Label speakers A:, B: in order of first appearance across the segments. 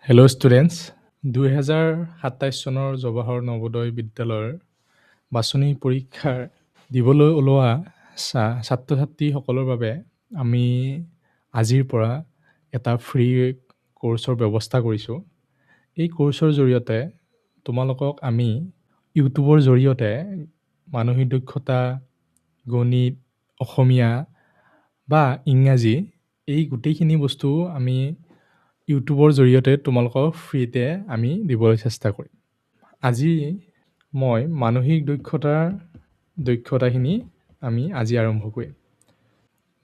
A: Hello' students 2027 চনৰ জৱাহৰ নৱোদয় বিদ্যালয়ৰ বাছনি পৰীক্ষাৰ দিবলৈ ওলোৱা ছাত্ৰ ছাত্ৰীসকলৰ বাবে আমি আজিৰ পৰা এটা ফ্ৰী কোৰ্চৰ ব্যৱস্থা কৰিছোঁ। এই কোৰ্চৰ জৰিয়তে তোমালোকক আমি ইউটিউবৰ জৰিয়তে মানসিক দক্ষতা, গণিত, অসমীয়া বা ইংৰাজী এই গোটেইখিনি বস্তু আমি ইউটিউবৰ জৰিয়তে তোমালোকক ফ্ৰীতে আমি দিবলৈ চেষ্টা কৰিম। আজি মই মানসিক দক্ষতাখিনি আমি আজি আৰম্ভ কৰিম।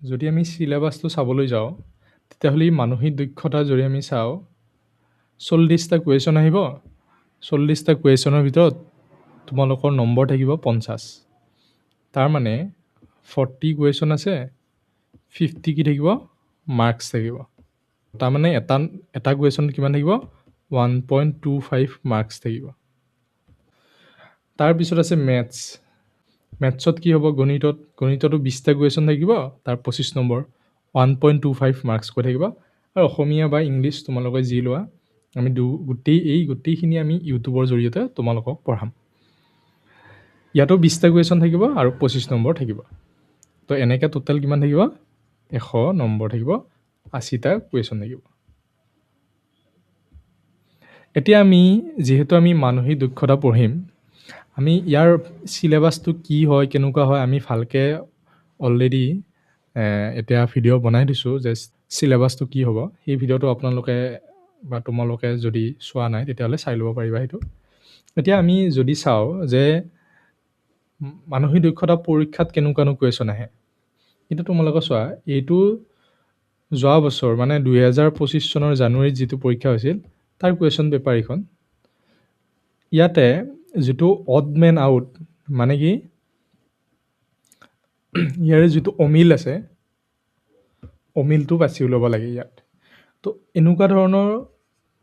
A: যদি আমি চিলেবাছটো চাবলৈ যাওঁ তেতিয়াহ'লে মানসিক দক্ষতাৰ যদি আমি চাওঁ 40টা কুৱেশ্যন আহিব। 40টা কুৱেশ্যনৰ ভিতৰত তোমালোকৰ নম্বৰ থাকিব 50। তাৰমানে 40 কুৱেশ্যন আছে, 50 কি থাকিব? মাৰ্কছ থাকিব। তাৰমানে এটা কুৱেশ্যন কিমান থাকিব? 1.25 মাৰ্কছ থাকিব। তাৰপিছত আছে মেথছত কি হ'ব? গণিততো 20টা কুৱেশ্যন থাকিব, তাৰ 25 নম্বৰ 1.25 মাৰ্কছ কৈ থাকিব। আৰু অসমীয়া বা ইংলিছ তোমালোকে যি লোৱা, আমি গোটেইখিনি আমি ইউটিউবৰ জৰিয়তে তোমালোকক পঢ়াম। ইয়াতো 20টা কুৱেশ্যন থাকিব আৰু 25 নম্বৰ থাকিব। তো এনেকৈ টোটেল কিমান থাকিব? 100 নম্বৰ থাকিব, 80টা কুৱেশ্যন থাকিব। এতিয়া যিহেতু আমি মানসিক দক্ষতা পঢ়িম, আমি ইয়াৰ চিলেবাছটো কি হয়, কেনেকুৱা হয়, আমি ভালকৈ অলৰেডি এতিয়া ভিডিঅ' বনাই দিছোঁ যে চিলেবাছটো কি হ'ব। সেই ভিডিঅ'টো আপোনালোকে বা তোমালোকে যদি চোৱা নাই তেতিয়াহ'লে চাই ল'ব পাৰিবা সেইটো। এতিয়া আমি যদি চাওঁ যে মানসিক দক্ষতা পৰীক্ষাত কেনেকুৱানো কুৱেশ্যন আহে, কিন্তু তোমালোকে চোৱা এইটো যোৱা বছৰ মানে 2025 চনৰ জানুৱাৰীত যিটো পৰীক্ষা হৈছিল তাৰ কুৱেশ্যন পেপাৰ এইখন। ইয়াতে যিটো অড মেন আউট মানে কি ইয়াৰে যিটো অমিল আছে, অমিলটো বাছি ওলাব লাগে ইয়াত। তো এনেকুৱা ধৰণৰ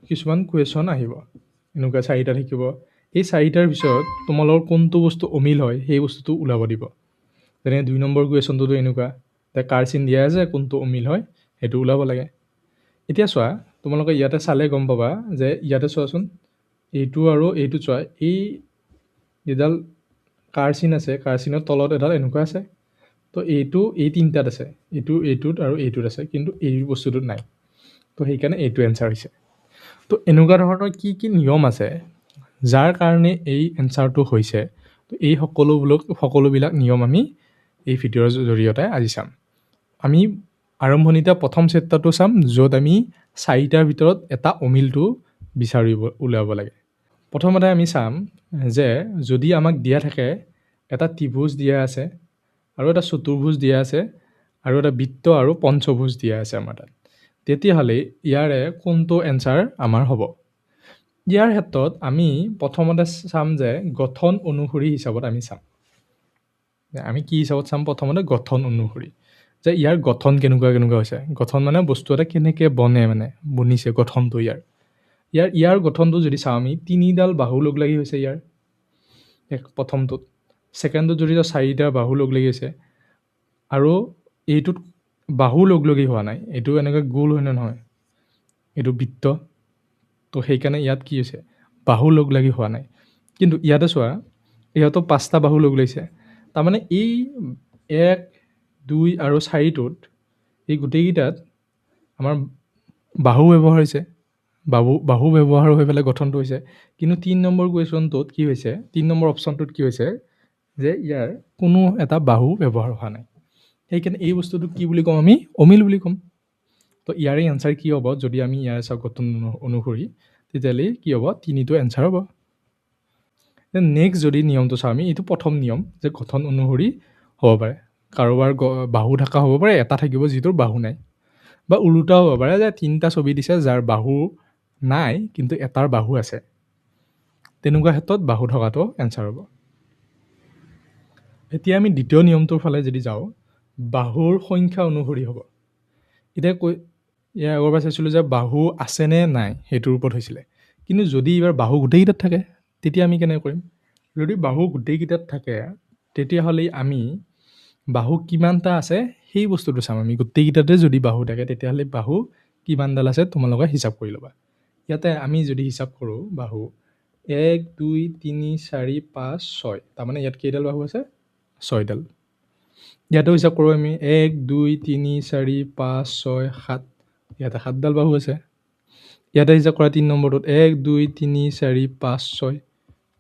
A: কিছুমান কুৱেশ্যন আহিব, এনেকুৱা 4টা থাকিব। এই 4টাৰ ভিতৰত তোমালোকৰ কোনটো বস্তু অমিল হয় সেই বস্তুটো ওলাব দিব। যেনে 2 নম্বৰ কুৱেশ্যনটোতো এনেকুৱা কাৰ চিন দিয়া আছে, কোনটো অমিল হয় সেইটো ওলাব লাগে। এতিয়া চোৱা তোমালোকে ইয়াতে চালে গম পাবা যে ইয়াতে চোৱাচোন এইটো আৰু এইটো চোৱা, এই যিডাল কাৰ চিন আছে, কাৰ চিনৰ তলত এডাল এনেকুৱা আছে। তো এই 3টাত আছে, এইটোত আৰু এইটোত আছে, কিন্তু এই বস্তুটোত নাই। তো সেইকাৰণে এইটো এনচাৰ হৈছে। তো এনেকুৱা ধৰণৰ কি নিয়ম আছে যাৰ কাৰণে এই এনচাৰটো হৈছে। তো এই সকলোবিলাক নিয়ম আমি এই ভিডিঅ'ৰ জৰিয়তে আজি চাম। আমি আৰম্ভণিতে প্ৰথম চেপ্টাৰটো চাম, য'ত আমি 4টাৰ ভিতৰত এটা অমিলটো উলিয়াব লাগে। প্ৰথমতে আমি চাম যে যদি আমাক দিয়া থাকে এটা ত্ৰিভুজ দিয়া আছে আৰু এটা চতুৰ্ভুজ দিয়া আছে আৰু এটা বৃত্ত আৰু পঞ্চভুজ দিয়া আছে আমাৰ তাত, তেতিয়াহ'লে ইয়াৰে কোনটো এনচাৰ আমাৰ হ'ব? ইয়াৰ ক্ষেত্ৰত আমি প্ৰথমতে চাম যে গঠন অনুসৰি হিচাপত আমি চাম। আমি কি হিচাপত চাম? প্ৰথমতে গঠন অনুসৰি, যে ইয়াৰ গঠন কেনেকুৱা হৈছে। গঠন মানে বস্তু এটা কেনেকৈ বনিছে গঠনটো ইয়াৰ গঠনটো যদি চাওঁ আমি 3ডাল বাহু লগ লাগি হৈছে ইয়াৰ প্ৰথমটোত। ছেকেণ্ডটোত যদি 4টা বাহু লগ লাগি আছে আৰু এইটোত বাহু লগি হোৱা নাই, এইটো এনেকৈ গোল হয় নে নহয়, এইটো বৃত্ত। তো সেইকাৰণে ইয়াত কি হৈছে? বাহু লগ লাগি হোৱা নাই। কিন্তু ইয়াতে চোৱা ইহঁতৰ 5টা বাহু লগ লাগিছে। তাৰমানে এই 1, 2 আৰু 4টোত এই গোটেইকেইটাত আমাৰ বাহু ব্যৱহাৰ হৈছে, বাহু ব্যৱহাৰ হৈ পেলাই গঠনটো হৈছে। কিন্তু 3 নম্বৰ কুৱেশ্যনটোত কি হৈছে, 3 নম্বৰ অপশ্যনটোত কি হৈছে যে ইয়াৰ কোনো এটা বাহু ব্যৱহাৰ হোৱা নাই। সেইকাৰণে এই বস্তুটো কি বুলি ক'ম? আমি অমিল বুলি ক'ম। তো ইয়াৰে এনচাৰ কি হ'ব? যদি আমি ইয়াৰ চাওঁ গঠন অনুসৰি, তেতিয়াহ'লে কি হ'ব? 3টো এনচাৰ হ'ব। নেক্সট যদি নিয়মটো চাওঁ আমি, এইটো প্ৰথম নিয়ম যে গঠন অনুসৰি হ'ব পাৰে। কাৰোবাৰ বাহু থকা হ'ব পাৰে, এটা থাকিব যিটোৰ বাহু নাই। বা ওলোটাও হ'ব পাৰে যে 3টা ছবি দিছে যাৰ বাহু নাই কিন্তু এটাৰ বাহু আছে। তেনেকুৱা ক্ষেত্ৰত বাহু থকাটো এনচাৰ হ'ব। এতিয়া আমি দ্বিতীয় নিয়মটোৰ ফালে যদি যাওঁ, বাহুৰ সংখ্যা অনুসৰি হ'ব। এতিয়া ইয়াৰ আগৰবাৰ চাইছিলোঁ যে বাহু আছেনে নাই সেইটোৰ ওপৰত হৈছিলে। কিন্তু যদি এইবাৰ বাহু গোটেইকেইটাত থাকে তেতিয়া আমি কেনেকৈ কৰিম? যদি বাহু গোটেইকেইটাত থাকে তেতিয়াহ'লে আমি বাহু কিমানটা আছে সেই বস্তুটো চাম। আমি গোটেইকেইটাতে যদি বাহু থাকে তেতিয়াহ'লে বাহু কিমানডাল আছে তোমালোকে হিচাপ কৰি ল'বা। ইয়াতে আমি যদি হিচাপ কৰোঁ বাহু 1 2 3 4 5 6 তাৰমানে ইয়াত কেইডাল বাহু আছে 6ডাল ইয়াতো হিচাপ কৰোঁ আমি 1 2 3 4 5 6 7 ইয়াতে 7ডাল বাহু আছে ইয়াতে হিচাপ কৰা 3 নম্বৰটোত 1 2 3 4 5 6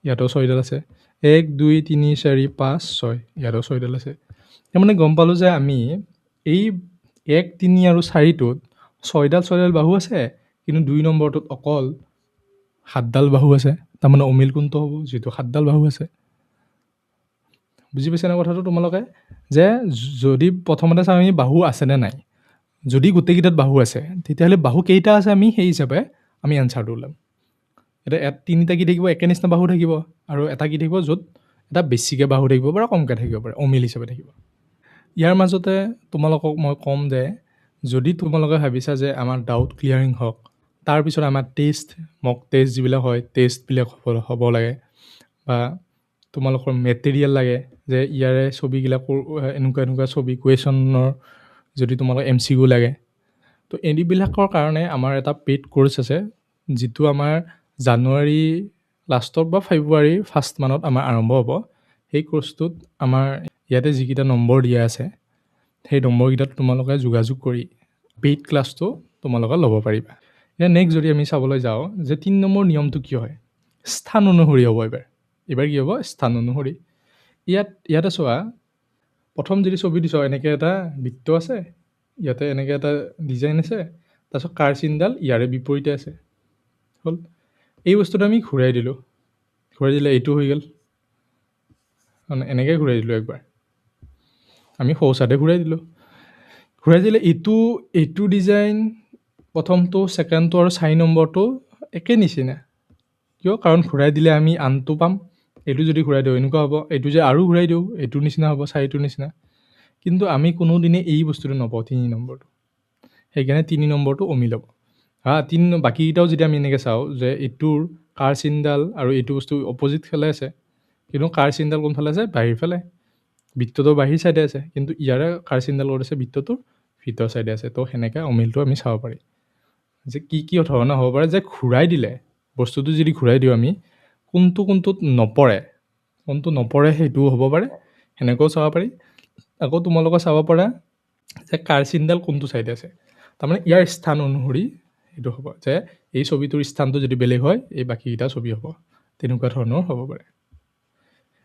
A: ইয়াতো 6ডাল আছে 1 2 3 4 5 6 ইয়াতো 6ডাল আছে তাৰমানে গম পালোঁ যে আমি এই 1 3 আৰু 4টোত 6ডাল বাহু আছে কিন্তু 2 নম্বৰটোত অকল 7ডাল বাহু আছে তাৰমানে অমিল কোনটো হ'ব যিটো 7ডাল বাহু আছে বুজি পাইছা না কথাটো তোমালোকে যে যদি প্ৰথমতে চাওঁ আমি বাহু আছেনে নাই যদি গোটেইকেইটাত বাহু আছে তেতিয়াহ'লে বাহু কেইটা আছে আমি সেই হিচাপে আমি এনচাৰটো ওলাম এতিয়া তিনিটা কি থাকিব একে নিচিনা বাহু থাকিব আৰু এটা কি থাকিব য'ত এটা বেছিকৈ বাহু থাকিব পাৰে কমকৈ থাকিব পাৰে অমিল হিচাপে থাকিব ইয়াৰ মাজতে তোমালোকক মই ক'ম যে যদি তোমালোকে ভাবিছা যে আমাৰ ডাউট ক্লিয়াৰিং হওক তাৰপিছত আমাৰ মক টেষ্ট যিবিলাক হয় টেষ্টবিলাক হ'ব লাগে বা তোমালোকৰ মেটেৰিয়েল লাগে যে ইয়াৰে ছবিবিলাকৰ এনেকুৱা ছবি কুৱেশ্যনৰ যদি তোমালোক MCQ লাগে তো এইবিলাকৰ কাৰণে আমাৰ এটা পেইড কোৰ্চ আছে যিটো আমাৰ জানুৱাৰী লাষ্টত বা ফেব্ৰুৱাৰী ফাৰ্ষ্ট মানত আমাৰ আৰম্ভ হ'ব সেই কোৰ্চটোত আমাৰ ইয়াতে যিকেইটা নম্বৰ দিয়া আছে সেই নম্বৰকেইটাত তোমালোকে যোগাযোগ কৰি পেইড ক্লাছটো তোমালোকে ল'ব পাৰিবা এতিয়া নেক্সট যদি আমি চাবলৈ যাওঁ যে 3 নম্বৰ নিয়মটো কি হয় স্থান অনুসৰি হ'ব এইবাৰ কি হ'ব স্থান অনুসৰি ইয়াতে চোৱা প্ৰথম যদি ছবিটো চাওঁ এনেকৈ এটা বৃত্ত আছে ইয়াতে এনেকৈ এটা ডিজাইন আছে তাৰপিছত কাৰ চিনডাল ইয়াৰে বিপৰীতে আছে হ'ল এই বস্তুটো আমি ঘূৰাই দিলোঁ ঘূৰাই দিলে এইটো হৈ গ'ল মানে এনেকৈ ঘূৰাই দিলোঁ একবাৰ আমি সৌচাতে ঘূৰাই দিলে এইটো ডিজাইন প্ৰথমটো ছেকেণ্ডটো আৰু 4 নম্বৰটো একে নিচিনা কিয় কাৰণ ঘূৰাই দিলে আমি আনটো পাম এইটো যদি ঘূৰাই দিওঁ এনেকুৱা হ'ব এইটো যে আৰু ঘূৰাই দিওঁ এইটোৰ নিচিনা হ'ব 4টোৰ নিচিনা কিন্তু আমি কোনোদিনে এই বস্তুটো নাপাওঁ 3 নম্বৰটো সেইকাৰণে 3 নম্বৰটো অমিল হ'ব বাকীকেইটাও যদি আমি এনেকৈ চাওঁ যে এইটোৰ কাৰ চিনডাল আৰু এইটো বস্তু অপজিট ফালে আছে কিন্তু কাৰ চিনডাল কোনফালে আছে বাহিৰ ফালে বৃত্তটো বাহিৰ চাইডে আছে কিন্তু ইয়াৰে কাৰ চিনডাল ক'ত আছে বৃত্তটোৰ ভিতৰ চাইডে আছে তো সেনেকৈ অমিলটো আমি চাব পাৰি যে কি ধৰণৰ হ'ব পাৰে যে ঘূৰাই দিলে বস্তুটো যদি ঘূৰাই দিওঁ আমি কোনটোত নপৰে সেইটোও হ'ব পাৰে সেনেকৈও চাব পাৰি আকৌ তোমালোকে চাব পাৰা যে কাৰ চিনডাল কোনটো চাইডে আছে তাৰমানে ইয়াৰ স্থান অনুসৰি এইটো হ'ব যে এই ছবিটোৰ স্থানটো যদি বেলেগ হয় এই বাকীকেইটা ছবি হ'ব তেনেকুৱা ধৰণৰ হ'ব পাৰে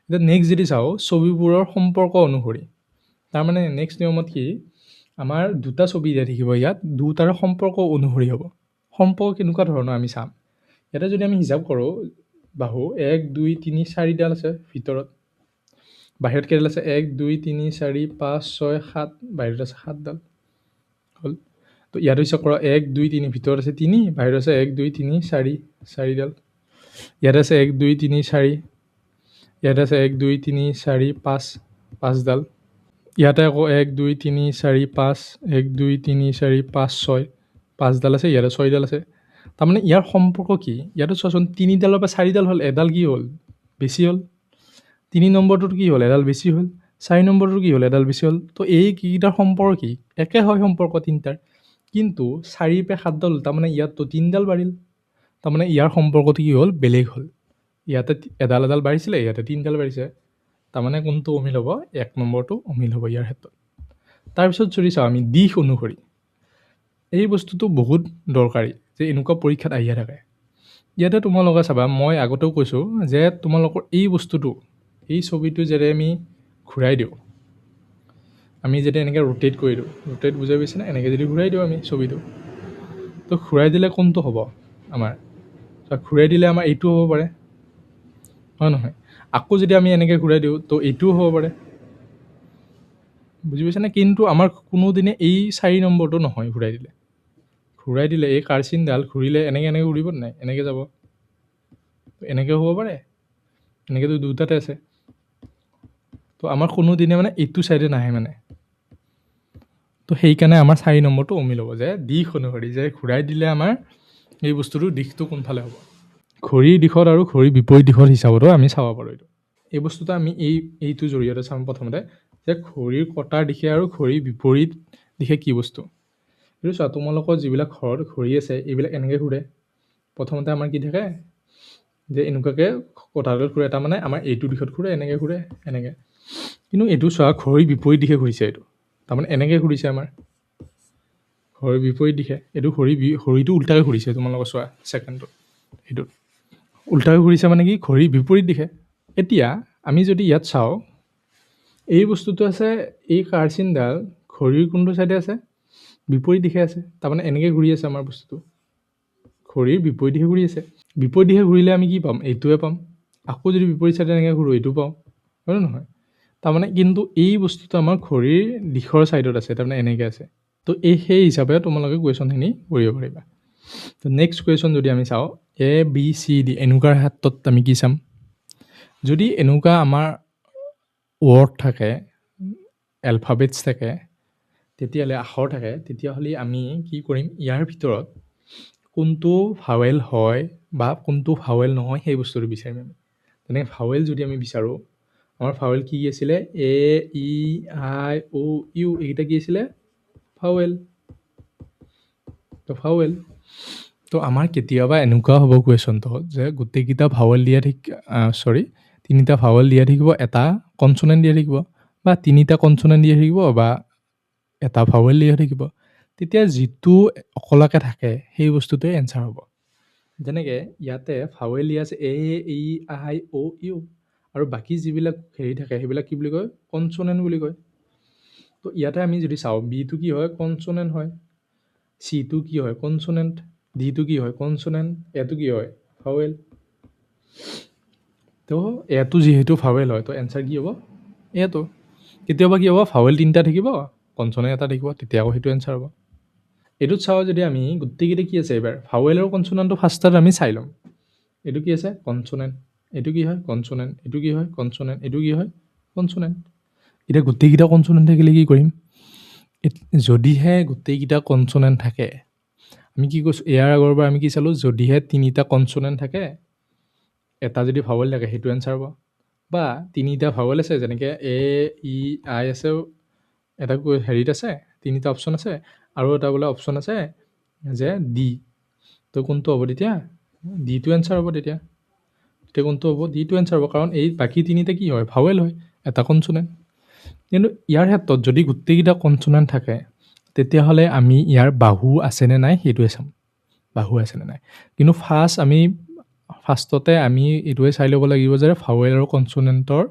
A: এতিয়া নেক্সট যদি চাওঁ ছবিবোৰৰ সম্পৰ্ক অনুসৰি তাৰমানে নেক্সট নিয়মত কি আমাৰ দুটা ছবি দিয়া থাকিব ইয়াত দুটাৰ সম্পৰ্ক অনুসৰি হ'ব সম্পৰ্ক কেনেকুৱা ধৰণৰ আমি চাম ইয়াতে যদি আমি হিচাপ কৰোঁ বাহু 1 2 3 4ডাল আছে ভিতৰত বাহিৰত কেইডাল আছে 1 2 3 4 5 6 7 বাহিৰত আছে 7ডাল হ'ল তো ইয়াত হিচাপ কৰা 1 2 3 ভিতৰত আছে 3 বাহিৰত আছে 1 2 3 4ডাল ইয়াত আছে 1 2 3 4 ইয়াত আছে 1 2 3 4 5ডাল ইয়াতে আকৌ 1 2 3 4 5 1 2 3 4 5 6 5ডাল আছে ইয়াতে 6ডাল আছে তাৰমানে ইয়াৰ সম্পৰ্ক কি ইয়াতে চোৱাচোন 3ডালৰ পৰা 4ডাল হ'ল এডাল কি হ'ল বেছি হ'ল 3 নম্বৰটোত কি হ'ল এডাল বেছি হ'ল 4 নম্বৰটোৰ কি হ'ল এডাল বেছি হ'ল তো এই কিটাৰ সম্পৰ্ক কি একে হয় সম্পৰ্ক তিনিটাৰ কিন্তু 4 পে 7ডাল হ'ল তাৰমানে ইয়াততো 3ডাল বাঢ়িল তাৰমানে ইয়াৰ সম্পৰ্কটো কি হ'ল বেলেগ হ'ল ইয়াতে এডাল বাঢ়িছিলে ইয়াতে 3ডাল বাঢ়িছে তাৰমানে কোনটো অমিল হ'ব 1 নম্বৰটো অমিল হ'ব ইয়াৰ ক্ষেত্ৰত তাৰপিছত যদি চাওঁ আমি দিশ অনুসৰি এই বস্তুটো বহুত দৰকাৰী যে এনেকুৱা পৰীক্ষাত আহিয়ে থাকে ইয়াতে তোমালোকে চাবা মই আগতেও কৈছোঁ যে তোমালোকৰ এই বস্তুটো এই ছবিটো যদি আমি ঘূৰাই দিওঁ আমি যদি এনেকৈ ৰোটেট কৰি দিওঁ ৰোটেট বুজাই পাইছে না এনেকৈ যদি ঘূৰাই দিওঁ আমি ছবিটো তো ঘূৰাই দিলে কোনটো হ'ব আমাৰ ঘূৰাই দিলে আমাৰ এইটো হ'ব পাৰে হয় নহয় আকৌ যদি আমি এনেকৈ ঘূৰাই দিওঁ তো এইটোও হ'ব পাৰে বুজি পাইছেনে কিন্তু আমাৰ কোনোদিনে এই 4 নম্বৰটো নহয় ঘূৰাই দিলে এই কাৰ চিনডাল ঘূৰিলে এনেকৈ ঘূৰিব নাই এনেকৈ যাব এনেকৈ হ'ব পাৰে এনেকৈতো দুটাতে আছে তো আমাৰ কোনোদিনে মানে এইটো চাইডে নাহে মানে তো সেইকাৰণে আমাৰ 4 নম্বৰটো অমিল হ'ব যে দিশ অনুসৰি যে ঘূৰাই দিলে আমাৰ এই বস্তুটোৰ দিশটো কোনফালে হ'ব ঘড়ীৰ দিশত আৰু ঘড়ীৰ বিপৰীত দিশত হিচাপতো আমি চাব পাৰোঁ এই বস্তুটো আমি এইটো জৰিয়তে চাম প্ৰথমতে যে ঘড়ীৰ কটাৰ দিশে আৰু ঘড়ীৰ বিপৰীত দিশে কি বস্তু এইটো চোৱা তোমালোকৰ যিবিলাক ঘৰত ঘড়ী আছে এইবিলাক এনেকৈ ঘূৰে প্ৰথমতে আমাৰ কি থাকে যে এনেকুৱাকৈ কটাডাল ঘূৰে, তাৰমানে আমাৰ এইটো দিশত ঘূৰে, এনেকৈ। কিন্তু এইটো চোৱা ঘড়ীৰ বিপৰীত দিশে ঘূৰিছে, এইটো তাৰমানে এনেকৈ ঘূৰিছে আমাৰ ঘড়ীৰ বিপৰীত দিশে, এইটো ঘড়ীটো উল্টাকৈ ঘূৰিছে। তোমালোকৰ চোৱা ছেকেণ্ডটো এইটোত উল্টাকৈ ঘূৰিছে মানে কি ঘড়ীৰ বিপৰীত দিশে। এতিয়া আমি যদি ইয়াত চাওঁ, এই বস্তুটো আছে, এই কাৰচিনডাল ঘড়ীৰ কোনটো ছাইডে আছে? বিপৰীত দিশে আছে, তাৰমানে এনেকৈ ঘূৰি আছে আমাৰ বস্তুটো, ঘড়ীৰ বিপৰীত দিশে ঘূৰি আছে। বিপৰীত দিশে ঘূৰিলে আমি কি পাম? এইটোৱে পাম। আকৌ যদি বিপৰীত ছাইডে এনেকৈ ঘূৰোঁ, এইটো পাওঁ, হয়নে নহয়? তাৰমানে কিন্তু এই বস্তুটো আমাৰ ঘড়ীৰ দিশৰ ছাইডত আছে, তাৰমানে এনেকৈ আছে। তো সেই হিচাপে তোমালোকে কুৱেশ্যনখিনি কৰিব পাৰিবা। তো নেক্সট কুৱেশ্যন যদি আমি চাওঁ, ABCD এনেকুৱাৰ ক্ষেত্ৰত আমি কি চাম? যদি এনেকুৱা আমাৰ ৱৰ্ড থাকে, এলফাবেটছ থাকে, তেতিয়াহ'লে আখৰ থাকে, তেতিয়াহ'লে আমি কি কৰিম? ইয়াৰ ভিতৰত কোনটো ভাৱেল হয় বা কোনটো ভাৱেল নহয় সেই বস্তুটো বিচাৰিম আমি। তেনেকৈ ভাৱেল যদি আমি বিচাৰোঁ, আমাৰ ভাৱেল কি আছিলে? A, E, I, O, U এইকেইটা কি আছিলে? ভাৱেল। তো ভাৱেল। তো আমাৰ কেতিয়াবা এনেকুৱা হ'ব কুৱেশ্যনটো যে গোটেইকেইটা ভাৱেল দিয়া তিনিটা ভাৱেল দিয়া থাকিব, এটা কনচনেণ্ট দিয়া থাকিব, বা তিনিটা কনচনেণ্ট দিয়া থাকিব, বা এটা ভাৱেল দিয়া থাকিব। তেতিয়া যিটো অকলাকে থাকে সেই বস্তুটোৱে এনচাৰ হ'ব। যেনেকৈ ইয়াতে ভাৱেল দিয়া আছে A, E, I, O, U, আৰু বাকী যিবিলাক থাকে সেইবিলাক কি বুলি কয়? কনচনেণ্ট বুলি কয়। তো ইয়াতে আমি যদি চাওঁ, বিটো কি হয়? কনচনেণ্ট হয়। চিটো কি হয়? কনচনেণ্ট। ডিটো কি হয়? কনচনেণ্ট। এটো কি হয়? ভাৱেল। তো এটো যিহেতু ভাৱেল হয়, তো এনচাৰ কি হ'ব? এটো। কেতিয়াবা কি হ'ব? ভাৱেল তিনিটা থাকিব, কনচনেণ্ট এটা থাকিব, তেতিয়া আকৌ সেইটো এনচাৰ হ'ব। এইটোত চাওঁ যদি আমি গোটেইকেইটা কি আছে, এইবাৰ ভাৱেল আৰু কনচনেণ্টটো ফাৰ্ষ্টত আমি চাই ল'ম। এইটো কি আছে? কনচনেণ্ট। এইটো কি হয়? কনচনেণ্ট। এইটো কি হয়? কনচনেণ্ট। এইটো কি হয়? কনচনেণ্ট। এতিয়া গোটেইকেইটা কনচনেণ্ট থাকিলে কি কৰিম? যদিহে গোটেইকেইটা কনচনেণ্ট থাকে, আমি কি কৈছোঁ? ইয়াৰ আগৰবাৰ আমি কি চালোঁ? যদিহে তিনিটা কনচনেণ্ট থাকে, এটা যদি ভাৱেল থাকে, সেইটো এনচাৰ হ'ব। বা তিনিটা ভাৱেল আছে, যেনেকৈ A, E, I আছে, এটা হেৰিত আছে, তিনিটা অপশ্যন আছে, আৰু এটা বোলে অপশ্যন আছে যে ডি। তো কোনটো হ'ব তেতিয়া? ডিটো এনচাৰ হ'ব তেতিয়া কোনটো হ'ব? ডিটো এনচাৰ হ'ব, কাৰণ এই বাকী তিনিটা কি হয়? ভাৱেল হয়, এটা কনচনেণ্ট। কিন্তু ইয়াৰ ক্ষেত্ৰত যদি গোটেইকেইটা কনচনেণ্ট থাকে, তেতিয়াহ'লে আমি ইয়াৰ বাহু আছেনে নাই সেইটোৱে চাম। বাহু আছেনে নাই। কিন্তু ফাৰ্ষ্টতে আমি এইটোৱে চাই ল'ব লাগিব যে ভাৱেল আৰু কনচনেণ্টৰ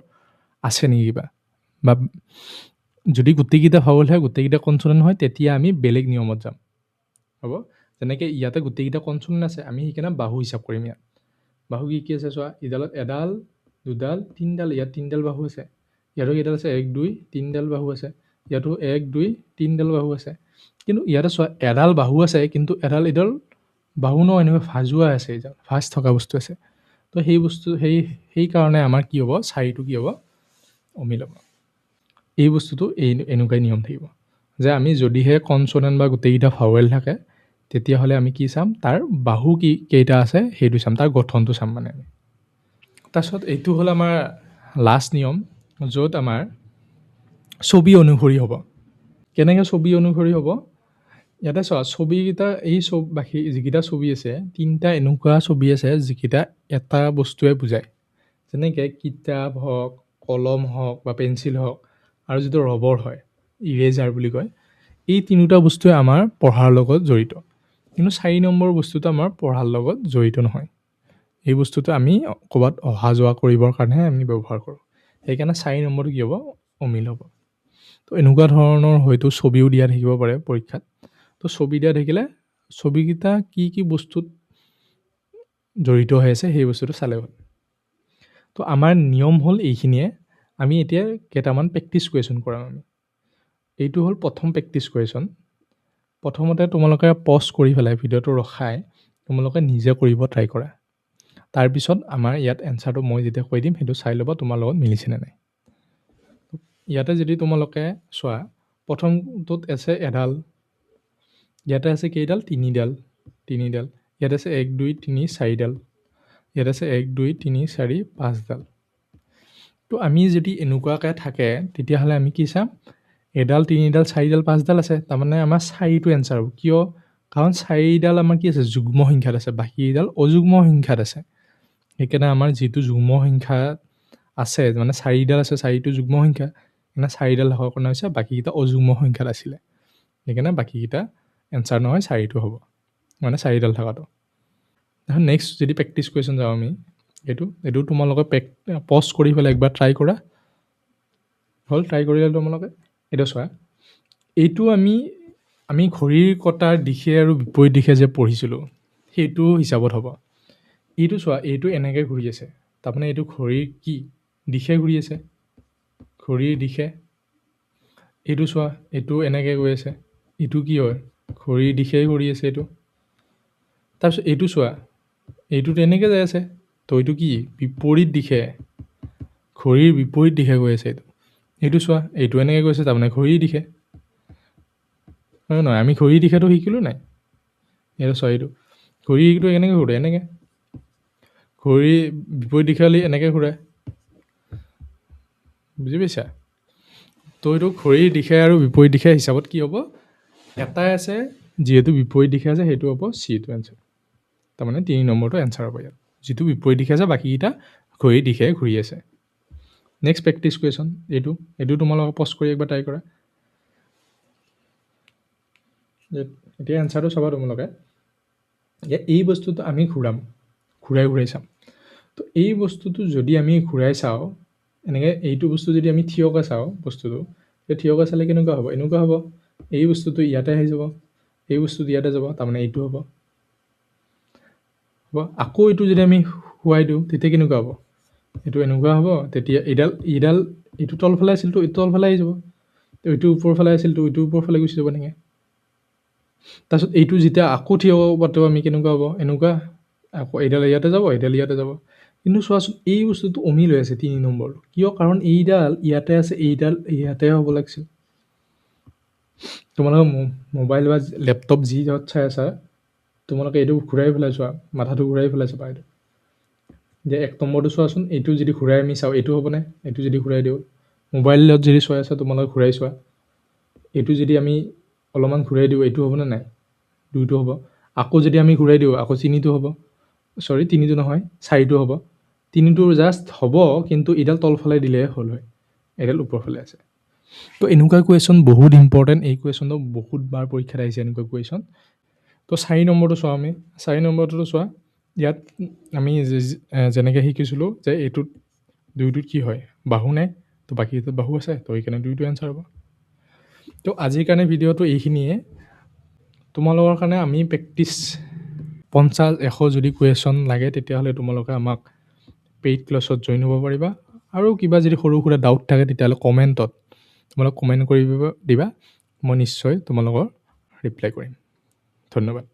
A: আছে নেকি কিবা। বা যদি গোটেইকেইটা ভাৱেল হয়, গোটেইকেইটা কনচনেণ্ট হয়, তেতিয়া আমি বেলেগ নিয়মত যাম, হ'ব? যেনেকৈ ইয়াতে গোটেইকেইটা কনচনেণ্ট আছে, আমি সেইকাৰণে বাহু হিচাপ কৰিম ইয়াত। বাহু কি কি আছে চোৱা, ইডালত এডাল, দুডাল, তিনিডাল, ইয়াত তিনিডাল বাহু আছে। ইয়াতো কেইডাল আছে? 1, 2, 3ডাল বাহু আছে। ইয়াতো 1, 2, 3ডাল বাহু আছে। কিন্তু ইয়াতে চোৱা এডাল বাহু আছে, কিন্তু এডাল বাহু নহয়, এনেকৈ ভাজোৱা আছে, এইডাল ভাজ থকা বস্তু আছে। তো সেইকাৰণে আমাৰ কি হ'ব? চাৰিটো কি হ'ব? অমিল হ'ব। এই বস্তুটো এনেকুৱাই নিয়ম থাকিব যে আমি যদিহে কনচনেণ্ট বা গোটেইকেইটা ভাৱেল থাকে, তেতিয়াহ'লে আমি কি চাম? তাৰ বাহু কেইটা আছে সেইটো চাম, তাৰ গঠনটো চাম মানে আমি। তাৰপিছত এইটো হ'ল আমাৰ লাষ্ট নিয়ম, য'ত আমাৰ ছবি অনুসৰি হ'ব। কেনেকৈ ছবি অনুসৰি হ'ব? ইয়াতে চোৱা, ছবিকেইটা বাকী যিকেইটা ছবি আছে, তিনিটা এনেকুৱা ছবি আছে যিকেইটা এটা বস্তুৱে বুজায়। যেনেকৈ কিতাপ হওক, কলম হওক বা পেঞ্চিল হওক, আৰু যিটো ৰবৰ হয়, ইৰেজাৰ বুলি কয়, এই তিনিটা বস্তুৱে আমাৰ পঢ়াৰ লগত জড়িত। কিন্তু 4 নম্বৰ বস্তুটো আমাৰ পঢ়াৰ লগত জড়িত নহয়। এই বস্তুটো আমি ক'ৰবাত অহা যোৱা কৰিবৰ কাৰণেহে আমি ব্যৱহাৰ কৰোঁ। সেইকাৰণে 4 নম্বৰটো কি হ'ব? অমিল হ'ব। তো এনেকুৱা ধৰণৰ হয়তো ছবিও দিয়া থাকিব পাৰে পৰীক্ষাত। তো ছবি দিয়া থাকিলে ছবিকেইটা কি কি বস্তুত জড়িত হৈ আছে সেই বস্তুটো চালে হ'ল। তো আমাৰ নিয়ম হ'ল এইখিনিয়ে। আমি এতিয়া কেইটামান প্ৰেক্টিছ কুৱেশ্যন কৰাম আমি। এইটো হ'ল প্ৰথম প্ৰেক্টিছ কুৱেশ্যন। প্ৰথমতে তোমালোকে পজ কৰি পেলাই ভিডিঅ'টো ৰখাই তোমালোকে নিজে কৰিব ট্ৰাই কৰা। তাৰপিছত আমাৰ ইয়াত এনচাৰটো মই যেতিয়া কৈ দিম সেইটো চাই ল'বা তোমাৰ লগত মিলিছেনে নাই। ইয়াতে যদি তোমালোকে চোৱা, প্ৰথমটোত আছে এডাল, ইয়াতে আছে কেইডাল? তিনিডাল। ইয়াত আছে 1, 2, 3, 4ডাল। ইয়াত আছে 1, 2, 3, 4, 5ডাল। তো আমি যদি এনেকুৱাকৈ থাকে, তেতিয়াহ'লে আমি কি চাম? এডাল, তিনিডাল, 4ডাল, 5ডাল আছে, তাৰমানে আমাৰ 4টো এনচাৰ হ'ব। কিয়? কাৰণ 4ডাল আমাৰ কি আছে যুগ্ম সংখ্যাত আছে, বাকীকেইডাল অযুগ্ম সংখ্যাত আছে। সেইকাৰণে আমাৰ যিটো যুগ্ম সংখ্যা আছে মানে 4ডাল আছে, 4টো যুগ্ম সংখ্যা, সেইকাৰণে 4ডাল থকাৰ কাৰণে হৈছে, বাকীকেইটা অযুগ্ম সংখ্যাত আছিলে, সেইকাৰণে বাকীকেইটা এনচাৰ নহয় 4টো হ'ব, মানে 4ডাল থকাটো। নেক্সট যদি প্ৰেক্টিছ কুৱেশ্যন যাওঁ আমি, এইটো তোমালোকে পজ কৰি পেলাই একবাৰ ট্ৰাই কৰা। হ'ল, ট্ৰাই কৰিলে তোমালোকে এইটো চোৱা, এইটো আমি ঘড়ীৰ কটাৰ দিশে আৰু বিপৰীত দিশে যে পঢ়িছিলোঁ সেইটো হিচাপত হ'ব। এইটো চোৱা, এইটো এনেকৈ ঘূৰি আছে, তাৰমানে এইটো ঘড়ীৰ কি দিশে ঘূৰি আছে, ঘড়ীৰ দিশে। এইটো চোৱা, এইটো এনেকৈ গৈ আছে, এইটো কি হয় ঘড়ীৰ দিশেই ঘূৰি আছে এইটো। তাৰপিছত এইটো চোৱা, এইটোত এনেকৈ যাই আছে, তো এইটো কি বিপৰীত দিশে, ঘড়ীৰ বিপৰীত দিশে গৈ আছে এইটো চোৱা, এইটো এনেকৈ গৈছে, তাৰমানে ঘড়ীৰ দিশে নহয়, আমি ঘড়ীৰ দিশেতো শিকিলোঁ নাই। এইটো চোৱা, এইটো ঘড়ীটো এনেকৈ ঘূৰে, এনেকৈ ঘড়ীৰ বিপৰীত দিশে হ'লে এনেকৈ ঘূৰাই, বুজি পাইছা? তো এইটো ঘড়ীৰ দিশে আৰু বিপৰীত দিশে হিচাপত কি হ'ব, এটাই আছে যিহেতু বিপৰীত দিশে আছে, সেইটো হ'ব চিটো এনচাৰ, তাৰমানে 3 নম্বৰটো এনচাৰ হ'ব ইয়াত। যিটো বিপৰীত দিশে আছে, বাকীকেইটা ঘড়ীৰ দিশে ঘূৰি আছে। নেক্সট প্ৰেক্টিছ কুৱেশ্যন, এইটো তোমালোকে পজ কৰি একবাৰ ট্ৰাই কৰা। এতিয়া এনচাৰটো চাবা তোমালোকে, এই বস্তুটো আমি ঘূৰাই চাম। তো এই বস্তুটো যদি আমি ঘূৰাই চাওঁ, এনেকৈ এইটো বস্তু যদি আমি থিয়কৈ চাওঁ বস্তুটো, থিয়কৈ চালে কেনেকুৱা হ'ব, এনেকুৱা হ'ব, এই বস্তুটো ইয়াতে আহি যাব, এই বস্তুটো ইয়াতে যাব, তাৰমানে এইটো হ'ব। আকৌ এইটো যদি আমি শুৱাই দিওঁ তেতিয়া কেনেকুৱা হ'ব, এইটো এনেকুৱা হ'ব, তেতিয়া এইটো তলফালে আছিল, তো এইটো তলফালে আহি যাব, তো এইটো ওপৰফালে আছিল, তো এইটো ওপৰফালে গুচি যাব এনেকৈ। তাৰপিছত এইটো যেতিয়া আকৌ থিয় পাতোঁ আমি, কেনেকুৱা হ'ব, এনেকুৱা, আকৌ এইডাল ইয়াতে যাব, এইডাল ইয়াতে যাব। কিন্তু চোৱাচোন, এই বস্তুটো অমিল হৈ আছে 3 নম্বৰটো, কিয়, কাৰণ এইডাল ইয়াতে আছে, এইডাল ইয়াতে হ'ব লাগিছিল। তোমালোকে মোবাইল বা লেপটপ যি য'ত চাই আছা, তোমালোকে এইটো ঘূৰাই পেলাই চোৱা, মাথাটো ঘূৰাই পেলাই চাবা। এইটো যে 1 নম্বৰটো চোৱাচোন, এইটো যদি ঘূৰাই আমি চাওঁ এইটো হ'বনে, এইটো যদি ঘূৰাই দিওঁ, মোবাইলত যদি চাই আছা তোমালোকে ঘূৰাই চোৱা, এইটো যদি আমি অলপমান ঘূৰাই দিওঁ, এইটো হ'বনে নাই, 2টো হ'ব। আকৌ যদি আমি ঘূৰাই দিওঁ, আকৌ 3টো হ'ব, 3টো নহয় 4টো হ'ব। 3টো জাষ্ট হ'ব, কিন্তু এইডাল তলফালে দিলেহে হ'ল হয়, এইডাল ওপৰফালে আছে। তো এনেকুৱা কুৱেশ্যন বহুত ইম্পৰ্টেণ্ট, এই কুৱেশ্যনটো বহুতবাৰ পৰীক্ষাত আহিছে এনেকুৱা কুৱেশ্যন। তো 4 নম্বৰটো চোৱা, আমি 4 নম্বৰটো চোৱা, ইয়াত আমি যেনেকৈ শিকিছিলোঁ যে এইটোত 2টোত কি হয়, বাহু নাই, তো বাকীটোত বাহু আছে, তো সেইকাৰণে 2টো এনচাৰ হ'ব। তো আজিৰ কাৰণে ভিডিঅ'টো এইখিনিয়ে। তোমালোকৰ কাৰণে আমি প্ৰেক্টিছ 50-100 যদি কুৱেশ্যন লাগে, তেতিয়াহ'লে তোমালোকে আমাক পেইড ক্লাছত জইন হ'ব পাৰিবা। আৰু কিবা যদি সৰু সুৰা ডাউট থাকে, তেতিয়াহ'লে কমেণ্টত তোমালোক কমেণ্ট কৰি দিবা, মই নিশ্চয় তোমালোকৰ ৰিপ্লাই কৰিম। ধন্যবাদ।